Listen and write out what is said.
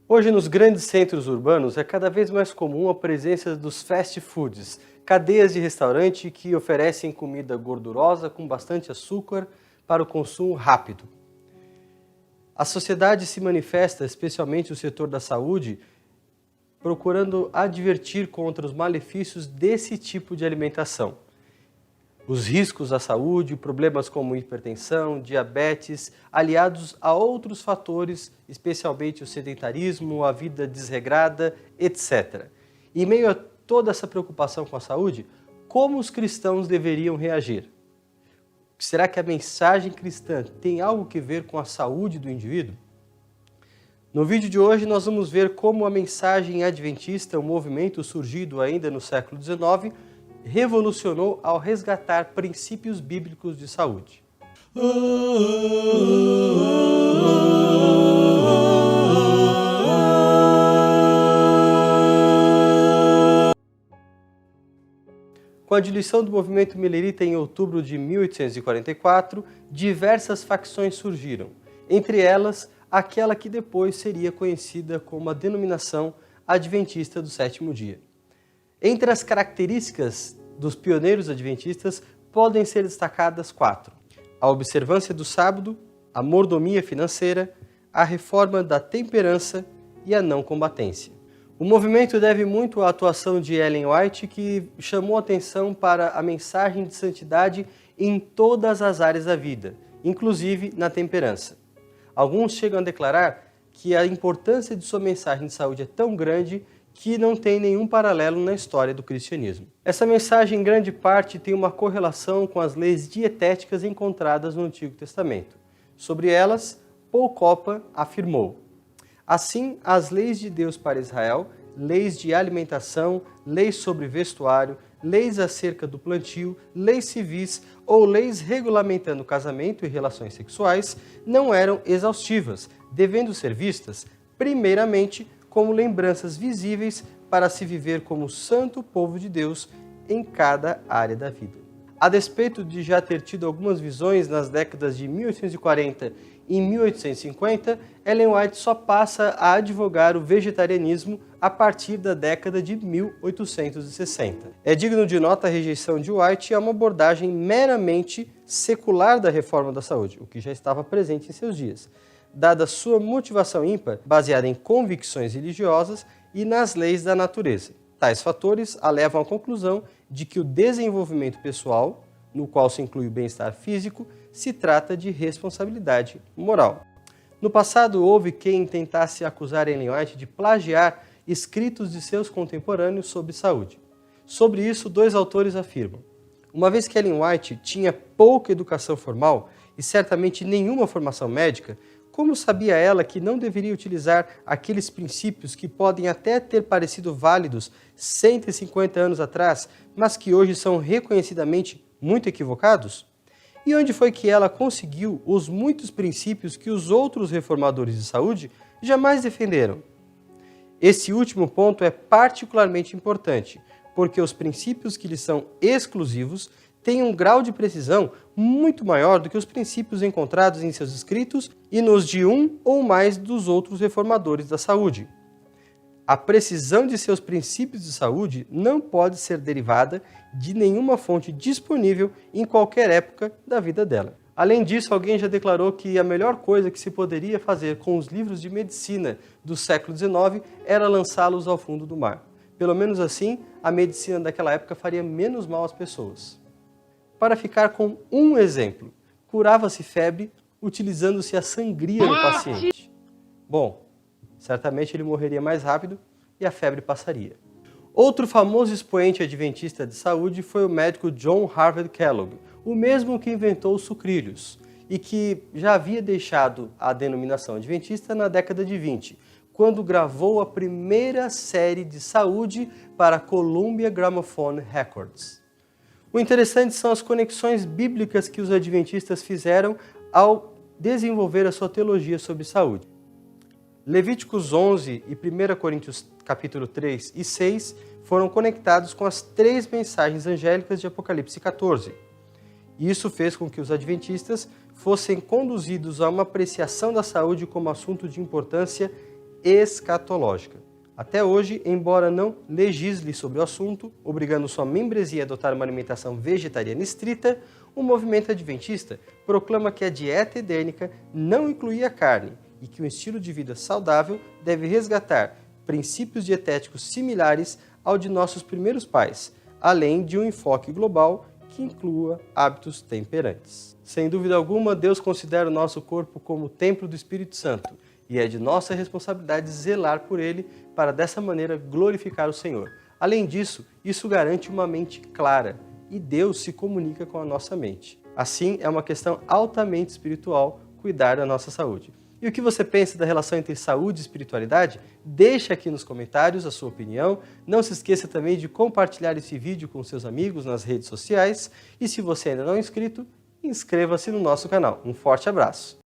Hoje, nos grandes centros urbanos, é cada vez mais comum a presença dos fast foods, cadeias de restaurante que oferecem comida gordurosa com bastante açúcar para o consumo rápido. A sociedade se manifesta, especialmente o setor da saúde, procurando advertir contra os malefícios desse tipo de alimentação. Os riscos à saúde, problemas como hipertensão, diabetes, aliados a outros fatores, especialmente o sedentarismo, a vida desregrada, etc. Em meio a toda essa preocupação com a saúde, como os cristãos deveriam reagir? Será que a mensagem cristã tem algo a ver com a saúde do indivíduo? No vídeo de hoje nós vamos ver como a mensagem adventista, um movimento surgido ainda no século XIX, revolucionou ao resgatar princípios bíblicos de saúde. Com a diluição do movimento milerita em outubro de 1844, diversas facções surgiram, entre elas aquela que depois seria conhecida como a denominação adventista do sétimo dia. Entre as características dos pioneiros adventistas podem ser destacadas 4: a observância do sábado, a mordomia financeira, a reforma da temperança e a não combatência. O movimento deve muito à atuação de Ellen White, que chamou atenção para a mensagem de santidade em todas as áreas da vida, inclusive na temperança. Alguns chegam a declarar que a importância de sua mensagem de saúde é tão grande que não tem nenhum paralelo na história do cristianismo. Essa mensagem, em grande parte, tem uma correlação com as leis dietéticas encontradas no Antigo Testamento. Sobre elas, Paul Copan afirmou: assim, as leis de Deus para Israel, leis de alimentação, leis sobre vestuário, leis acerca do plantio, leis civis ou leis regulamentando casamento e relações sexuais, não eram exaustivas, devendo ser vistas, primeiramente, como lembranças visíveis para se viver como santo povo de Deus em cada área da vida. A despeito de já ter tido algumas visões nas décadas de 1840 e 1850, Ellen White só passa a advogar o vegetarianismo a partir da década de 1860. É digno de nota a rejeição de White a uma abordagem meramente secular da reforma da saúde, o que já estava presente em seus dias, dada sua motivação ímpar, baseada em convicções religiosas e nas leis da natureza. Tais fatores a levam à conclusão de que o desenvolvimento pessoal, no qual se inclui o bem-estar físico, se trata de responsabilidade moral. No passado, houve quem tentasse acusar Ellen White de plagiar escritos de seus contemporâneos sobre saúde. Sobre isso, 2 autores afirmam: uma vez que Ellen White tinha pouca educação formal e certamente nenhuma formação médica, como sabia ela que não deveria utilizar aqueles princípios que podem até ter parecido válidos 150 anos atrás, mas que hoje são reconhecidamente muito equivocados? E onde foi que ela conseguiu os muitos princípios que os outros reformadores de saúde jamais defenderam? Esse último ponto é particularmente importante, porque os princípios que lhes são exclusivos têm um grau de precisão muito maior do que os princípios encontrados em seus escritos e nos de um ou mais dos outros reformadores da saúde. A precisão de seus princípios de saúde não pode ser derivada de nenhuma fonte disponível em qualquer época da vida dela. Além disso, alguém já declarou que a melhor coisa que se poderia fazer com os livros de medicina do século XIX era lançá-los ao fundo do mar. Pelo menos assim, a medicina daquela época faria menos mal às pessoas. Para ficar com um exemplo, curava-se febre utilizando-se a sangria do paciente. Bom, certamente ele morreria mais rápido e a febre passaria. Outro famoso expoente adventista de saúde foi o médico John Harvard Kellogg, o mesmo que inventou os sucrilhos e que já havia deixado a denominação adventista na década de 20, quando gravou a primeira série de saúde para a Columbia Gramophone Records. O interessante são as conexões bíblicas que os adventistas fizeram ao desenvolver a sua teologia sobre saúde. Levíticos 11 e 1 Coríntios capítulo 3 e 6 foram conectados com as 3 mensagens angélicas de Apocalipse 14. Isso fez com que os adventistas fossem conduzidos a uma apreciação da saúde como assunto de importância escatológica. Até hoje, embora não legisle sobre o assunto, obrigando sua membresia a adotar uma alimentação vegetariana estrita, o movimento adventista proclama que a dieta edênica não incluía carne e que um estilo de vida saudável deve resgatar princípios dietéticos similares ao de nossos primeiros pais, além de um enfoque global que inclua hábitos temperantes. Sem dúvida alguma, Deus considera o nosso corpo como o templo do Espírito Santo e é de nossa responsabilidade zelar por ele para dessa maneira glorificar o Senhor. Além disso, isso garante uma mente clara e Deus se comunica com a nossa mente. Assim, é uma questão altamente espiritual cuidar da nossa saúde. E o que você pensa da relação entre saúde e espiritualidade? Deixe aqui nos comentários a sua opinião. Não se esqueça também de compartilhar esse vídeo com seus amigos nas redes sociais. E se você ainda não é inscrito, inscreva-se no nosso canal. Um forte abraço!